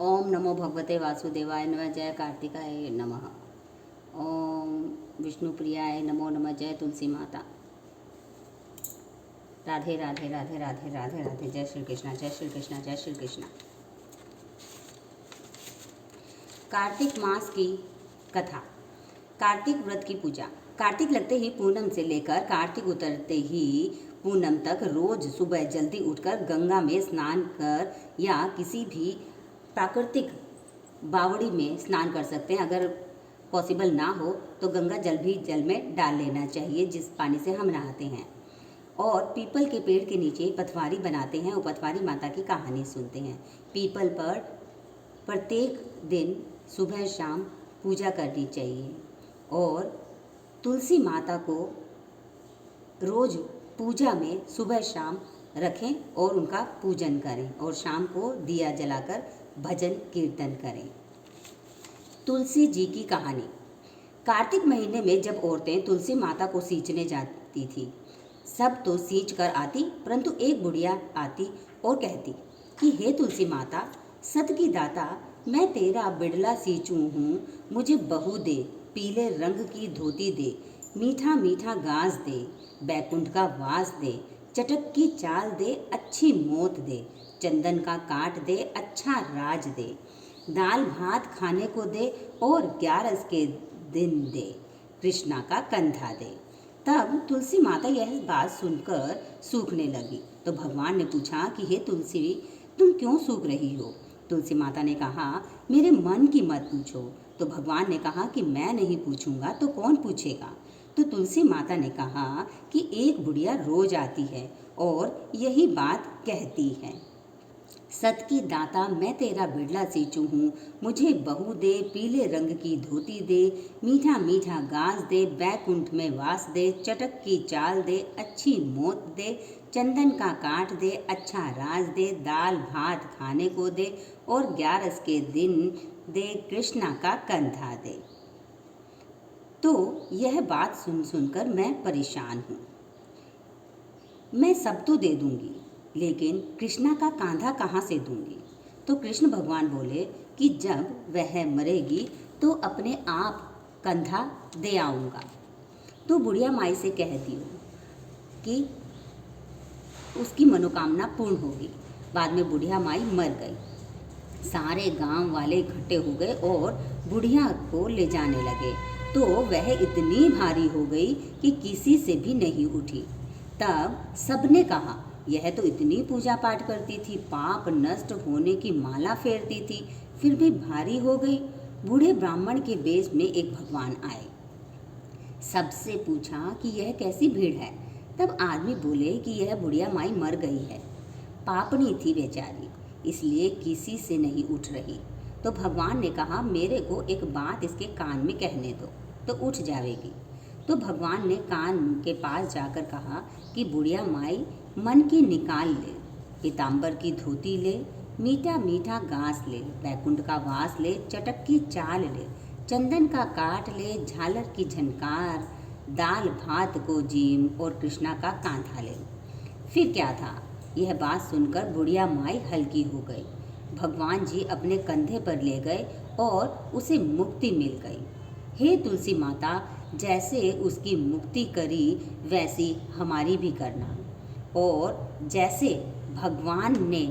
ओम नमो भगवते वासुदेवाय नमः। जय कार्तिकाय नमः। ओम विष्णु प्रियाय नमो नमः। जय तुलसी माता। राधे राधे राधे राधे राधे राधे। जय श्री कृष्णा, जय श्री कृष्णा, जय श्री कृष्णा। कार्तिक मास की कथा। कार्तिक व्रत की पूजा। कार्तिक लगते ही पूनम से लेकर कार्तिक उतरते ही पूनम तक रोज सुबह जल्दी उठकर गंगा में स्नान कर या किसी भी प्राकृतिक बावड़ी में स्नान कर सकते हैं। अगर पॉसिबल ना हो तो गंगा जल भी जल में डाल लेना चाहिए जिस पानी से हम नहाते हैं। और पीपल के पेड़ के नीचे पथवारी बनाते हैं और पथवारी माता की कहानी सुनते हैं। पीपल पर प्रत्येक दिन सुबह शाम पूजा करनी चाहिए और तुलसी माता को रोज पूजा में सुबह शाम रखें और उनका पूजन करें और शाम को दिया जलाकर भजन कीर्तन करें। तुलसी जी की कहानी। कार्तिक महीने में जब औरतें तुलसी माता को सींचने जाती थी, सब तो सींच कर आती, परंतु एक बुढ़िया आती और कहती कि हे तुलसी माता, सत की दाता, मैं तेरा बिड़ला सींचू हूँ, मुझे बहू दे, पीले रंग की धोती दे, मीठा मीठा घास दे, बैकुंठ का वास दे, चटक की चाल दे, अच्छी मोत दे, चंदन का काट दे, अच्छा राज दे, दाल भात खाने को दे और 11 के दिन दे, कृष्णा का कंधा दे। तब तुलसी माता यह बात सुनकर सूखने लगी। तो भगवान ने पूछा कि हे तुलसी, तुम क्यों सूख रही हो? तुलसी माता ने कहा, मेरे मन की मत पूछो। तो भगवान ने कहा कि मैं नहीं पूछूंगा तो कौन पूछेगा? तो तुलसी माता ने कहा कि एक बुढ़िया रोज आती है और यही बात कहती है, सत की दाता, मैं तेरा बिड़ला सींचू हूँ, मुझे बहू दे, पीले रंग की धोती दे, मीठा मीठा घास दे, बैकुंठ में वास दे, चटक की चाल दे, अच्छी मोत दे, चंदन का काट दे, अच्छा राज दे, दाल भात खाने को दे और 11 के दिन दे, कृष्णा का कंधा दे। तो यह बात सुन सुनकर मैं परेशान हूँ। मैं सब तो दे दूंगी, लेकिन कृष्णा का कांधा कहाँ से दूंगी? तो कृष्ण भगवान बोले कि जब वह मरेगी तो अपने आप कंधा दे आऊँगा। तो बुढ़िया माई से कह दियो कि उसकी मनोकामना पूर्ण होगी। बाद में बुढ़िया माई मर गई। सारे गांव वाले इकट्ठे हो गए और बुढ़िया को ले जाने लगे। तो वह इतनी भारी हो गई कि किसी से भी नहीं उठी। तब सबने कहा, यह तो इतनी पूजा पाठ करती थी, पाप नष्ट होने की माला फेरती थी, फिर भी भारी हो गई। बूढ़े ब्राह्मण के वेश में एक भगवान आए। सबसे पूछा कि यह कैसी भीड़ है? तब आदमी बोले कि यह बुढ़िया माई मर गई है, पापनी थी बेचारी, इसलिए किसी से नहीं उठ रही। तो भगवान ने कहा, मेरे को एक बात इसके कान में कहने दो तो उठ जाएगी। तो भगवान ने कान के पास जाकर कहा कि बुढ़िया माई, मन की निकाल ले, पीताम्बर की धोती ले, मीठा मीठा घास ले, बैकुंठ का वास ले, चटक की चाल ले, चंदन का काट ले, झालर की झनकार, दाल भात को जीम और कृष्णा का कांधा ले। फिर क्या था? यह बात सुनकर बुढ़िया माई हल्की हो गई। भगवान जी अपने कंधे पर ले गए और उसे मुक्ति मिल गई। हे तुलसी माता, जैसे उसकी मुक्ति करी वैसी हमारी भी करना, और जैसे भगवान ने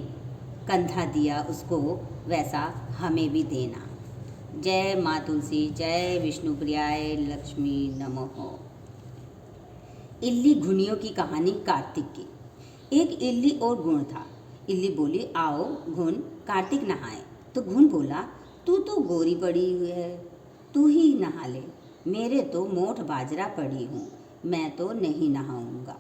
कंधा दिया उसको वैसा हमें भी देना। जय माँ तुलसी, जय विष्णु प्रियाय लक्ष्मी नमः। इल्ली घुनियों की कहानी। कार्तिक की। एक इल्ली और घुन था। इल्ली बोली, आओ घुन, कार्तिक नहाए। तो घुन बोला, तू तो गोरी पड़ी हुई है, तू ही नहा ले, मेरे तो मोठ बाजरा पड़ी हूँ, मैं तो नहीं नहाऊंगा,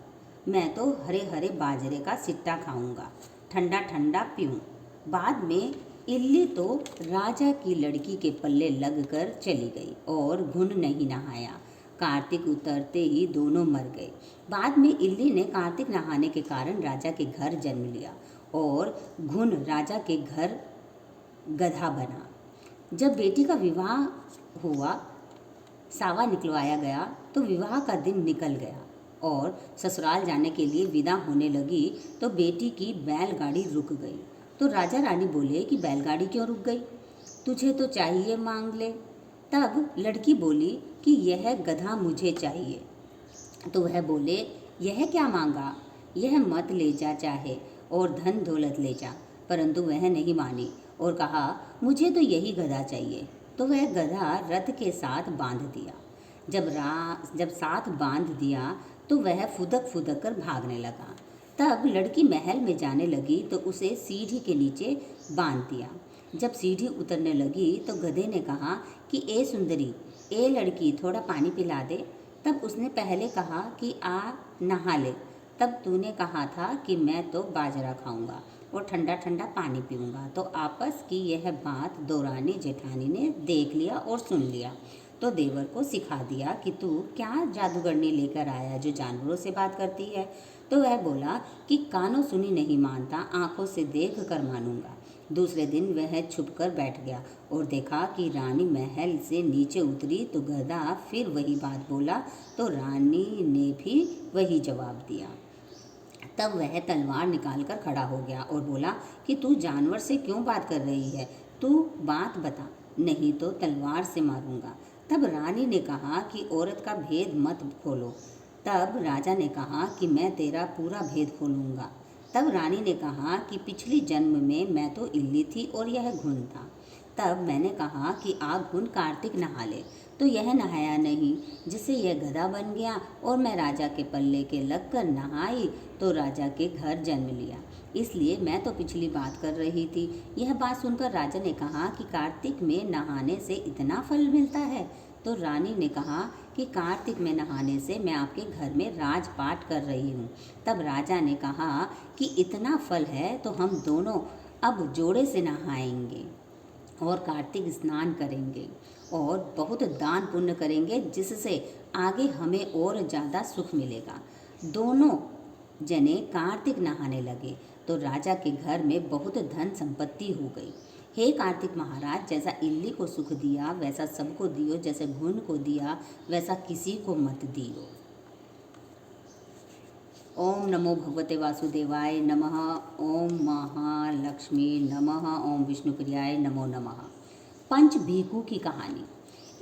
मैं तो हरे हरे बाजरे का सिट्टा खाऊंगा, ठंडा ठंडा पीऊँ। बाद में इल्ली तो राजा की लड़की के पल्ले लगकर चली गई और घुन नहीं नहाया। कार्तिक उतरते ही दोनों मर गए। बाद में इल्ली ने कार्तिक नहाने के कारण राजा के घर जन्म लिया और घुन राजा के घर गधा बना। जब बेटी का विवाह हुआ, सावा निकलवाया गया, तो विवाह का दिन निकल गया और ससुराल जाने के लिए विदा होने लगी तो बेटी की बैलगाड़ी रुक गई। तो राजा रानी बोले कि बैलगाड़ी क्यों रुक गई, तुझे तो चाहिए मांग ले। तब लड़की बोली कि यह गधा मुझे चाहिए। तो वह बोले, यह क्या मांगा, यह मत ले जा चाहे और धन दौलत ले जा। परंतु वह नहीं मानी और कहा, मुझे तो यही गधा चाहिए। तो वह गधा रथ के साथ बांध दिया। जब साथ बांध दिया तो वह फुदक फुदक कर भागने लगा। तब लड़की महल में जाने लगी तो उसे सीढ़ी के नीचे बांध दिया। जब सीढ़ी उतरने लगी तो गधे ने कहा कि ए सुंदरी, ए लड़की, थोड़ा पानी पिला दे। तब उसने पहले कहा कि आ नहा ले। तब तूने कहा था कि मैं तो बाजरा खाऊंगा और ठंडा ठंडा पानी पीऊंगा। तो आपस की यह बात दौरानी जेठानी ने देख लिया और सुन लिया। तो देवर को सिखा दिया कि तू क्या जादूगरनी लेकर आया जो जानवरों से बात करती है। तो वह बोला कि कानों सुनी नहीं मानता, आंखों से देख कर मानूंगा। दूसरे दिन वह छुपकर बैठ गया और देखा कि रानी महल से नीचे उतरी तो गधा फिर वही बात बोला। तो रानी ने भी वही जवाब दिया। तब वह तलवार निकालकर खड़ा हो गया और बोला कि तू जानवर से क्यों बात कर रही है, तू बात बता, नहीं तो तलवार से मारूंगा। तब रानी ने कहा कि औरत का भेद मत खोलो। तब राजा ने कहा कि मैं तेरा पूरा भेद खोलूंगा। तब रानी ने कहा कि पिछली जन्म में मैं तो इल्ली थी और यह घुन था। तब मैंने कहा कि आग घुन कार्तिक नहा ले, तो यह नहाया नहीं, जिससे यह गधा बन गया और मैं राजा के पल्ले के लगकर नहाई तो राजा के घर जन्म लिया। इसलिए मैं तो पिछली बात कर रही थी। यह बात सुनकर राजा ने कहा कि कार्तिक में नहाने से इतना फल मिलता है। तो रानी ने कहा कि कार्तिक में नहाने से मैं आपके घर में राजपाट कर रही हूँ। तब राजा ने कहा कि इतना फल है तो हम दोनों अब जोड़े से नहाएंगे और कार्तिक स्नान करेंगे और बहुत दान पुण्य करेंगे, जिससे आगे हमें और ज़्यादा सुख मिलेगा। दोनों जने कार्तिक नहाने लगे तो राजा के घर में बहुत धन संपत्ति हो गई। हे कार्तिक महाराज, जैसा इल्ली को सुख दिया वैसा सबको दियो, जैसे घुन को दिया वैसा किसी को मत दियो। ओम नमो भगवते वासुदेवाय नमः। ओम महालक्ष्मी नमः। ओम विष्णुप्रियाय नमो नमः। पंच भीखू की कहानी।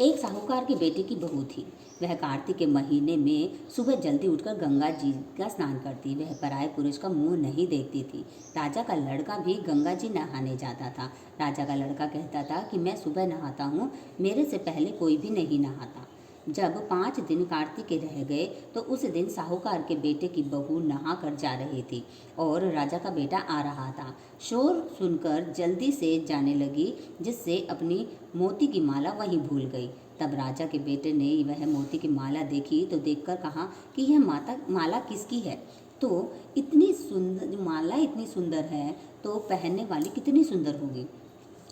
एक साहूकार के बेटे की बहू थी। वह कार्तिक के महीने में सुबह जल्दी उठकर गंगा जी का स्नान करती। वह पराये पुरुष का मुंह नहीं देखती थी। राजा का लड़का भी गंगा जी नहाने जाता था। राजा का लड़का कहता था कि मैं सुबह नहाता हूँ, मेरे से पहले कोई भी नहीं नहाता। जब 5 दिन कार्तिक के रह गए तो उस दिन साहूकार के बेटे की बहू नहा कर जा रही थी और राजा का बेटा आ रहा था। शोर सुनकर जल्दी से जाने लगी, जिससे अपनी मोती की माला वहीं भूल गई। तब राजा के बेटे ने वह मोती की माला देखी तो देखकर कहा कि यह माला किसकी है। तो इतनी सुंदर माला, इतनी सुंदर है तो पहनने वाली कितनी सुंदर होगी।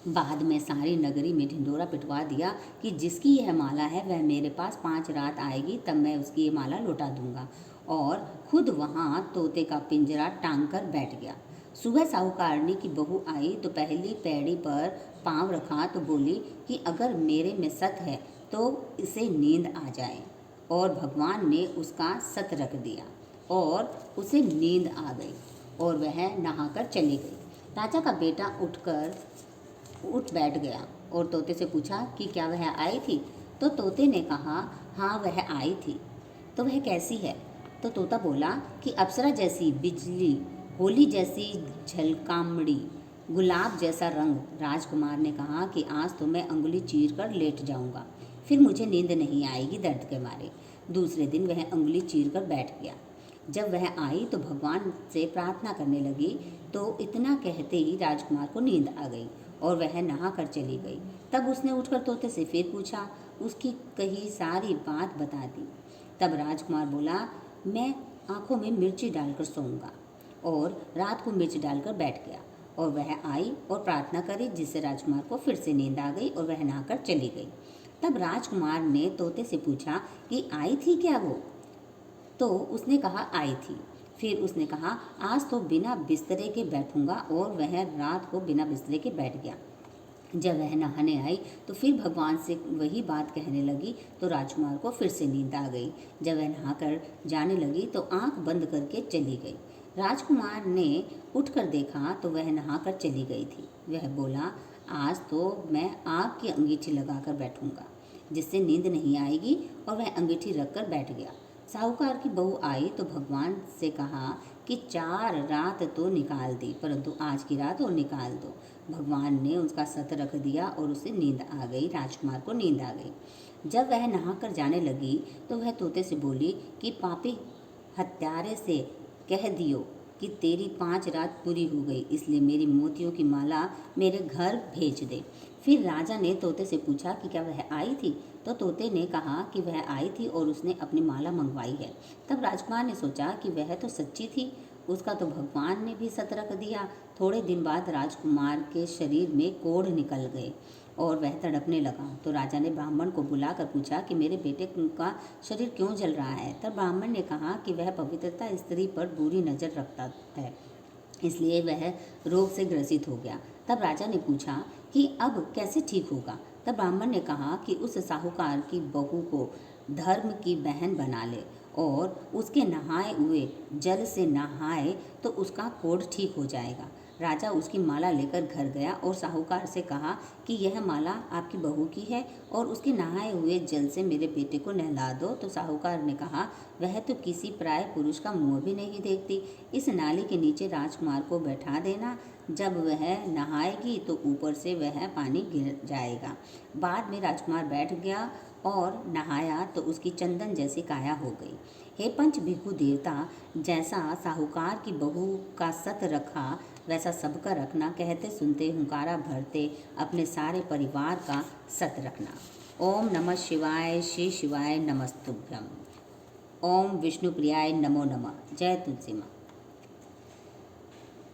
बाद में सारी नगरी में ढिंढोरा पिटवा दिया कि जिसकी यह माला है वह मेरे पास 5 रात आएगी, तब मैं उसकी ये माला लौटा दूंगा। और खुद वहाँ तोते का पिंजरा टांग कर बैठ गया। सुबह साहूकारनी की बहू आई तो पहली पैड़ी पर पांव रखा तो बोली कि अगर मेरे में सत है तो इसे नींद आ जाए। और भगवान ने उसका सत रख दिया और उसे नींद आ गई और वह नहाकर चली गई। राजा का बेटा उठ बैठ गया और तोते से पूछा कि क्या वह आई थी। तो तोते ने कहा, हाँ वह आई थी। तो वह कैसी है। तो तोता बोला कि अप्सरा जैसी बिजली, होली जैसी झलकामड़ी, गुलाब जैसा रंग। राजकुमार ने कहा कि आज तो मैं अंगुली चीर कर लेट जाऊंगा, फिर मुझे नींद नहीं आएगी दर्द के मारे। दूसरे दिन वह अंगुली चीर कर बैठ गया। जब वह आई तो भगवान से प्रार्थना करने लगी तो इतना कहते ही राजकुमार को नींद आ गई और वह नहा कर चली गई। तब उसने उठकर तोते से फिर पूछा, उसकी कही सारी बात बता दी। तब राजकुमार बोला, मैं आँखों में मिर्ची डालकर सोऊंगा। और रात को मिर्च डालकर बैठ गया और वह आई और प्रार्थना करी, जिससे राजकुमार को फिर से नींद आ गई और वह नहाकर चली गई। तब राजकुमार ने तोते से पूछा कि आई थी क्या वो। तो उसने कहा आई थी। फिर उसने कहा, आज तो बिना बिस्तरे के बैठूंगा, और वह रात को बिना बिस्तरे के बैठ गया। जब वह नहाने आई तो फिर भगवान से वही बात कहने लगी तो राजकुमार को फिर से नींद आ गई। जब वह नहाकर जाने लगी तो आंख बंद करके चली गई। राजकुमार ने उठकर देखा तो वह नहाकर चली गई थी। वह बोला, आज तो मैं आग की अंगीठी लगाकर बैठूंगा, जिससे नींद नहीं आएगी, और वह अंगीठी रखकर बैठ गया। साहूकार की बहू आई तो भगवान से कहा कि 4 रात तो निकाल दी, परंतु आज की रात और निकाल दो। भगवान ने उसका सत रख दिया और उसे नींद आ गई। राजकुमार को नींद आ गई। जब वह नहाकर जाने लगी तो वह तोते से बोली कि पापी हत्यारे से कह दियो कि तेरी 5 रात पूरी हो गई, इसलिए मेरी मोतियों की माला मेरे घर भेज दे। फिर राजा ने तोते से पूछा कि क्या वह आई थी, तो तोते ने कहा कि वह आई थी और उसने अपनी माला मंगवाई है। तब राजकुमार ने सोचा कि वह तो सच्ची थी, उसका तो भगवान ने भी सत रख दिया। थोड़े दिन बाद राजकुमार के शरीर में कोढ़ निकल गए और वह तड़पने लगा। तो राजा ने ब्राह्मण को बुलाकर पूछा कि मेरे बेटे का शरीर क्यों जल रहा है। तब ब्राह्मण ने कहा कि वह पवित्रता स्त्री पर बुरी नज़र रखता है, इसलिए वह रोग से ग्रसित हो गया। तब राजा ने पूछा कि अब कैसे ठीक होगा। तब ब्राह्मण ने कहा कि उस साहूकार की बहू को धर्म की बहन बना ले और उसके नहाए हुए जल से नहाए तो उसका कोढ़ ठीक हो जाएगा। राजा उसकी माला लेकर घर गया और साहूकार से कहा कि यह माला आपकी बहू की है और उसके नहाए हुए जल से मेरे बेटे को नहला दो। तो साहूकार ने कहा, वह तो किसी पराये पुरुष का मुँह भी नहीं देखती। इस नाली के नीचे राजकुमार को बैठा देना, जब वह नहाएगी तो ऊपर से वह पानी गिर जाएगा। बाद में राजकुमार बैठ गया और नहाया तो उसकी चंदन जैसी काया हो गई। हे पंच भिक्षु देवता, जैसा साहूकार की बहू का सत रखा वैसा सबका रखना। कहते सुनते हुंकारा भरते अपने सारे परिवार का सत रखना। ओम नमः शिवाय। श्री शिवाय नमस्तुभ्यम। ओम विष्णु प्रियाय नमो नमः। जय तुलसी माँ।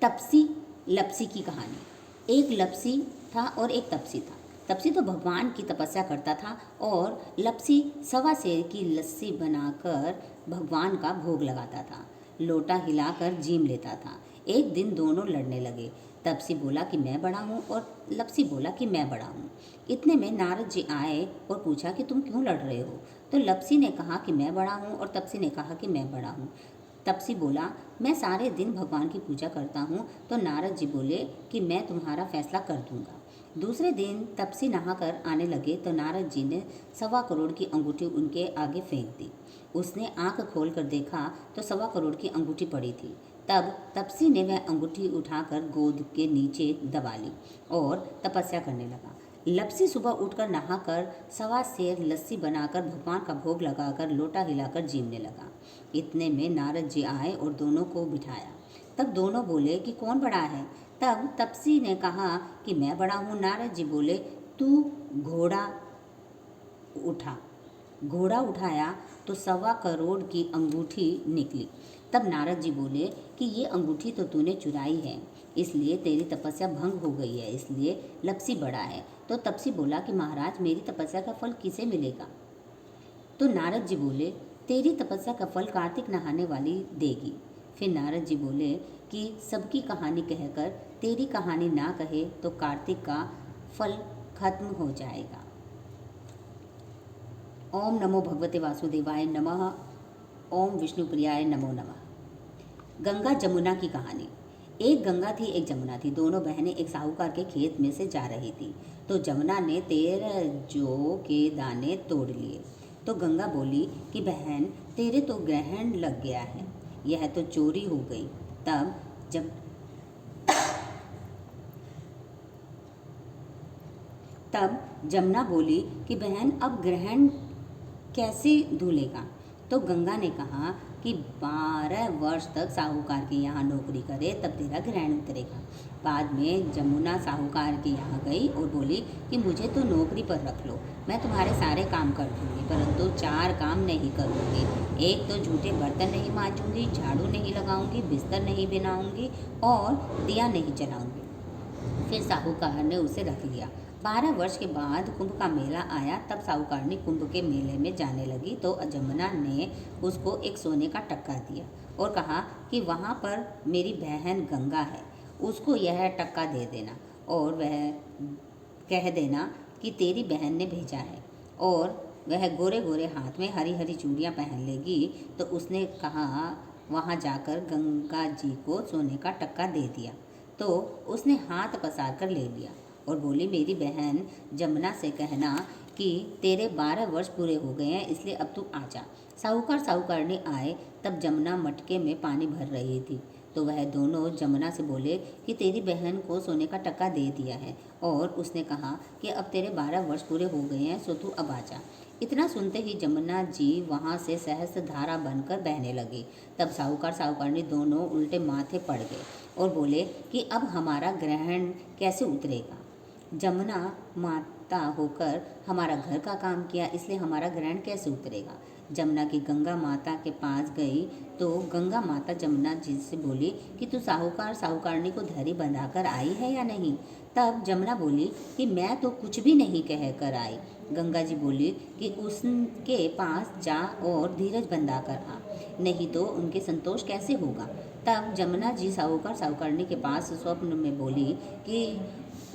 तपसी लपसी की कहानी। एक लपसी था और एक तपसी था। तपसी तो भगवान की तपस्या करता था और लपसी सवा सेर की लस्सी बनाकर भगवान का भोग लगाता था, लोटा हिलाकर जीम लेता था। एक दिन दोनों लड़ने लगे। तपसी बोला कि मैं बड़ा हूँ और लपसी बोला कि मैं बड़ा हूँ। इतने में नारद जी आए और पूछा कि तुम क्यों लड़ रहे हो। तो लपसी ने कहा कि मैं बड़ा हूँ और तपसी ने कहा कि मैं बड़ा हूँ। तपसी बोला, मैं सारे दिन भगवान की पूजा करता हूँ। तो नारद जी बोले कि मैं तुम्हारा फैसला कर दूंगा। दूसरे दिन तपसी नहाकर आने लगे तो नारद जी ने 1.25 करोड़ की अंगूठी उनके आगे फेंक दी। उसने आंख खोलकर देखा तो 1.25 करोड़ की अंगूठी पड़ी थी। तब तपसी ने वह अंगूठी उठाकर गोद के नीचे दबा ली और तपस्या करने लगा। लपसी सुबह उठकर नहाकर 1.25 सेर लस्सी बनाकर भगवान का भोग लगाकर लोटा हिलाकर जीमने लगा। इतने में नारद जी आए और दोनों को बिठाया। तब दोनों बोले कि कौन बड़ा है। तब तपसी ने कहा कि मैं बड़ा हूँ। नारद जी बोले, तू घोड़ा उठा। घोड़ा उठाया तो 1.25 करोड़ की अंगूठी निकली। तब नारद जी बोले कि ये अंगूठी तो तूने चुराई है, इसलिए तेरी तपस्या भंग हो गई है, इसलिए लपसी बड़ा है। तो तपसी बोला कि महाराज, मेरी तपस्या का फल किसे मिलेगा। तो नारद जी बोले, तेरी तपस्या का फल कार्तिक नहाने वाली देगी। फिर नारद जी बोले कि सबकी कहानी कहकर तेरी कहानी ना कहे तो कार्तिक का फल खत्म हो जाएगा। ओम नमो भगवते वासुदेवाय नमः। ओम विष्णु प्रियाय नमो नमः। गंगा जमुना की कहानी। एक गंगा थी, एक जमुना थी। दोनों बहनें एक साहूकार के खेत में से जा रही थी। तो जमुना ने 13 जौ के दाने तोड़ लिए। तो गंगा बोली कि बहन, तेरे तो ग्रहण लग गया है, यह तो चोरी हो गई। तब जमुना बोली कि बहन, अब ग्रहण कैसे धुलेगा। तो गंगा ने कहा कि 12 वर्ष तक साहूकार के यहाँ नौकरी करे, तब तेरा ग्रहण उतरेगा। बाद में जमुना साहूकार के यहाँ गई और बोली कि मुझे तो नौकरी पर रख लो, मैं तुम्हारे सारे काम कर दूँगी, परंतु 4 काम नहीं करूँगी। एक तो झूठे बर्तन नहीं मांजूँगी, झाड़ू नहीं लगाऊँगी, बिस्तर नहीं बनाऊँगी और दिया नहीं जलाऊँगी। फिर साहूकार ने उसे रख लिया। 12 वर्ष के बाद कुंभ का मेला आया। तब साहूकारनी कुंभ के मेले में जाने लगी तो जमुना ने उसको एक सोने का टक्का दिया और कहा कि वहाँ पर मेरी बहन गंगा है, उसको यह टक्का दे देना और वह कह देना कि तेरी बहन ने भेजा है। और वह गोरे गोरे हाथ में हरी हरी चूड़ियाँ पहन लेगी। तो उसने कहा वहाँ जाकर गंगा जी को सोने का टक्का दे दिया। तो उसने हाथ पसार कर ले लिया और बोली, मेरी बहन जमुना से कहना कि तेरे 12 वर्ष पूरे हो गए हैं, इसलिए अब तू आ जा। साहूकार साहूकारनी आए तब जमुना मटके में पानी भर रही थी। तो वह दोनों जमुना से बोले कि तेरी बहन को सोने का टक्का दे दिया है और उसने कहा कि अब तेरे 12 वर्ष पूरे हो गए हैं, सो तू अब आ जा। इतना सुनते ही जमुना जी वहाँ से सहस्त्र धारा बनकर बहने लगी। तब साहूकार साहूकारनी दोनों उल्टे माथे पड़ गए और बोले कि अब हमारा ग्रहण कैसे उतरेगा। जमुना माता होकर हमारा घर का काम किया, इसलिए हमारा ग्रहण कैसे उतरेगा। जमुना की गंगा माता के पास गई तो गंगा माता जमुना जी से बोली कि तू साहूकार साहूकारनी को धैर्य बंधाकर आई है या नहीं। तब जमुना बोली कि मैं तो कुछ भी नहीं कह कर आई। गंगा जी बोली कि उसके पास जा और धीरज बंधाकर आ, नहीं तो उनके संतोष कैसे होगा। तब जमुना जी साहूकार साहूकारनी के पास स्वप्न में बोली कि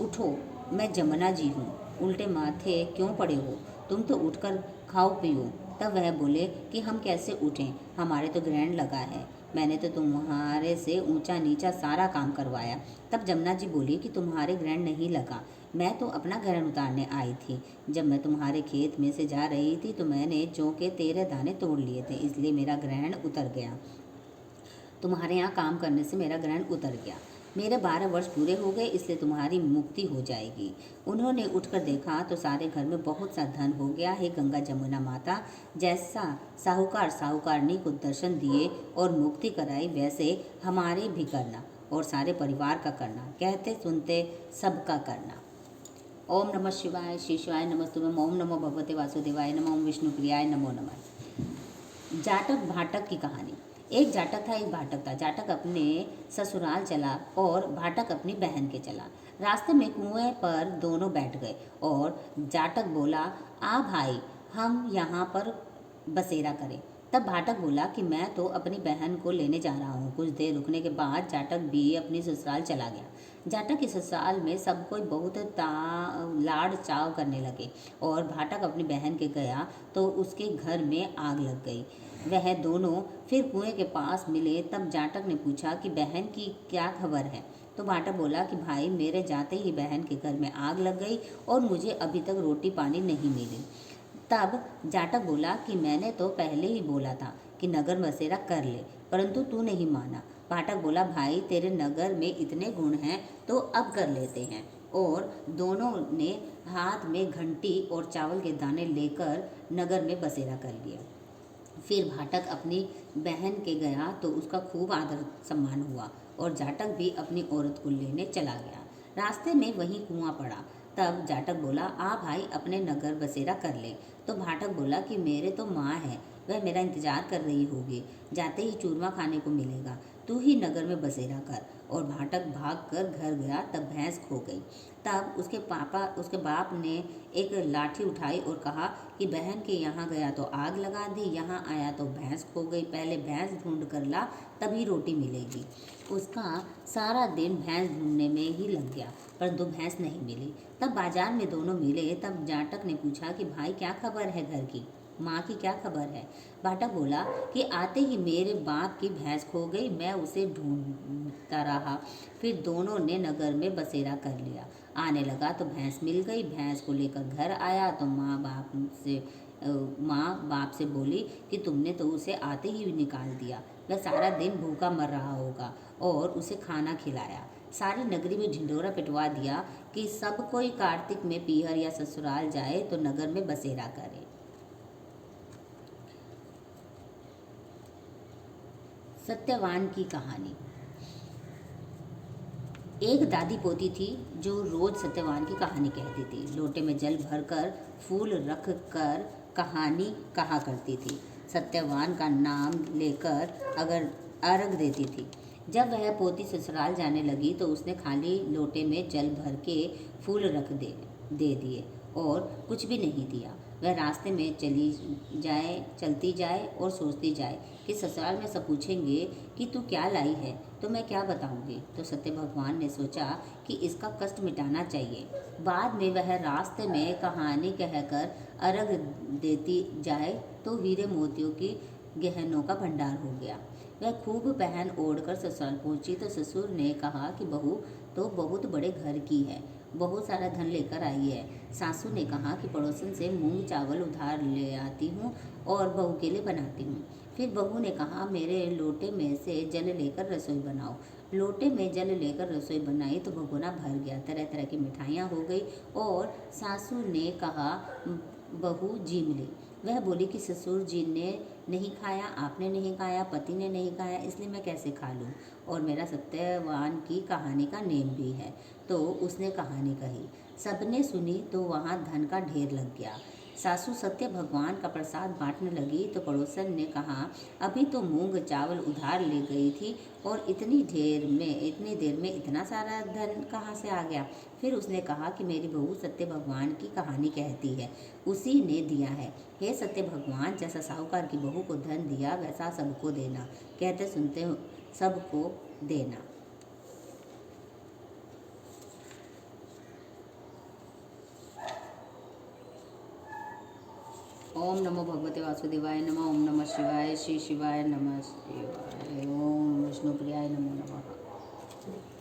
उठो, मैं जमुना जी हूँ, उल्टे माथे क्यों पड़े हो, तुम तो उठकर खाओ पियो। तब वह बोले कि हम कैसे उठें, हमारे तो ग्रहण लगा है, मैंने तो तुम्हारे से ऊंचा नीचा सारा काम करवाया। तब जमुना जी बोली कि तुम्हारे ग्रहण नहीं लगा, मैं तो अपना ग्रहण उतारने आई थी। जब मैं तुम्हारे खेत में से जा रही थी तो मैंने जौ के 13 दाने तोड़ लिए थे, इसलिए मेरा ग्रहण उतर गया। तुम्हारे यहाँ काम करने से मेरा ग्रहण उतर गया। मेरे 12 वर्ष पूरे हो गए, इसलिए तुम्हारी मुक्ति हो जाएगी। उन्होंने उठकर देखा तो सारे घर में बहुत सा धन हो गया है। गंगा जमुना माता जैसा साहूकार साहूकारनी को दर्शन दिए और मुक्ति कराई, वैसे हमारे भी करना और सारे परिवार का करना, कहते सुनते सबका करना। ओम नमः शिवाय, श्री शिवाय नमस्तुभ्यं, ओम नमो भगवते वासुदेवाय नमः, ओम विष्णु प्रियाय नमो नमः। जाटक भाटक की कहानी। एक जाटक था, एक भाटक था। जाटक अपने ससुराल चला और भाटक अपनी बहन के चला। रास्ते में कुएं पर दोनों बैठ गए और जाटक बोला, आ भाई, हम यहाँ पर बसेरा करें। तब भाटक बोला कि मैं तो अपनी बहन को लेने जा रहा हूँ। कुछ देर रुकने के बाद जाटक भी अपनी ससुराल चला गया। जाटक के ससुराल में सब कोई बहुत लाड़ चाव करने लगे और भाटक अपनी बहन के गया तो उसके घर में आग लग गई। वह दोनों फिर कुएं के पास मिले। तब जाटक ने पूछा कि बहन की क्या खबर है। तो भाटक बोला कि भाई, मेरे जाते ही बहन के घर में आग लग गई और मुझे अभी तक रोटी पानी नहीं मिली। तब जाटक बोला कि मैंने तो पहले ही बोला था कि नगर बसेरा कर ले, परंतु तू नहीं माना। भाटक बोला, भाई, तेरे नगर में इतने गुण हैं तो अब कर लेते हैं। और दोनों ने हाथ में घंटी और चावल के दाने लेकर नगर में बसेरा कर लिया। फिर भाटक अपनी बहन के गया तो उसका खूब आदर सम्मान हुआ और जाटक भी अपनी औरत को लेने चला गया। रास्ते में वहीं कुआं पड़ा। तब जाटक बोला, आ भाई, अपने नगर बसेरा कर ले। तो भाटक बोला कि मेरे तो माँ है, वह मेरा इंतजार कर रही होगी, जाते ही चूरमा खाने को मिलेगा, तू ही नगर में बसेरा कर। और भाटक भाग कर घर गया। तब भैंस खो गई। तब उसके बाप ने एक लाठी उठाई और कहा कि बहन के यहाँ गया तो आग लगा दी, यहाँ आया तो भैंस खो गई, पहले भैंस ढूंढ कर ला तभी रोटी मिलेगी। उसका सारा दिन भैंस ढूंढने में ही लग गया, परंतु भैंस नहीं मिली। तब बाजार में दोनों मिले। तब जाटक ने पूछा कि भाई, क्या खबर है घर की, माँ की क्या खबर है। भाटक बोला कि आते ही मेरे बाप की भैंस खो गई, मैं उसे ढूंढता रहा। फिर दोनों ने नगर में बसेरा कर लिया। आने लगा तो भैंस मिल गई। भैंस को लेकर घर आया तो माँ बाप से बोली कि तुमने तो उसे आते ही निकाल दिया, वह सारा दिन भूखा मर रहा होगा, और उसे खाना खिलाया। सारी नगरी में ढिंढोरा पिटवा दिया कि सब कोई कार्तिक में पीहर या ससुराल जाए तो नगर में बसेरा करे। सत्यवान की कहानी। एक दादी पोती थी जो रोज सत्यवान की कहानी कहती थी। लोटे में जल भरकर फूल रख कर कहानी कहा करती थी। सत्यवान का नाम लेकर अगर अर्घ देती थी। जब वह पोती ससुराल जाने लगी तो उसने खाली लोटे में जल भर के फूल रख दे दिए और कुछ भी नहीं दिया। वह रास्ते में चलती जाए और सोचती जाए कि ससुराल में सब पूछेंगे कि तू क्या लाई है, तो मैं क्या बताऊंगी। तो सत्य भगवान ने सोचा कि इसका कष्ट मिटाना चाहिए। बाद में वह रास्ते में कहानी कहकर अर्घ देती जाए तो हीरे मोतियों की गहनों का भंडार हो गया। वह खूब पहन ओढ़ कर ससुराल पहुंची तो ससुर ने कहा कि बहू तो बहुत बड़े घर की है, बहुत सारा धन लेकर आई है। सासू ने कहा कि पड़ोसन से मूंग चावल उधार ले आती हूँ और बहू के लिए बनाती हूँ। फिर बहू ने कहा मेरे लोटे में से जल लेकर रसोई बनाओ। लोटे में जल लेकर रसोई बनाई तो भगोना भर गया, तरह तरह की मिठाइयाँ हो गई। और सासू ने कहा बहू जीम ले। वह बोली कि ससुर जी ने नहीं खाया, आपने नहीं खाया, पति ने नहीं खाया, इसलिए मैं कैसे खा लूँ। और मेरा सत्यवान की कहानी का नेम भी है। तो उसने कहानी कही, सबने सुनी तो वहाँ धन का ढेर लग गया। सासू सत्य भगवान का प्रसाद बांटने लगी तो पड़ोसन ने कहा अभी तो मूंग चावल उधार ले गई थी और इतनी देर में इतना सारा धन कहाँ से आ गया। फिर उसने कहा कि मेरी बहू सत्य भगवान की कहानी कहती है, उसी ने दिया है। हे सत्य भगवान, जैसा साहूकार की बहू को धन दिया वैसा सबको देना, कहते सुनते सबको देना। ओम नमो भगवते वासुदेवाय नमः। ओम नमः शिवाय। श्री शिवाय नमः शिवाय। ओम विष्णुप्रियाय नमो नमः।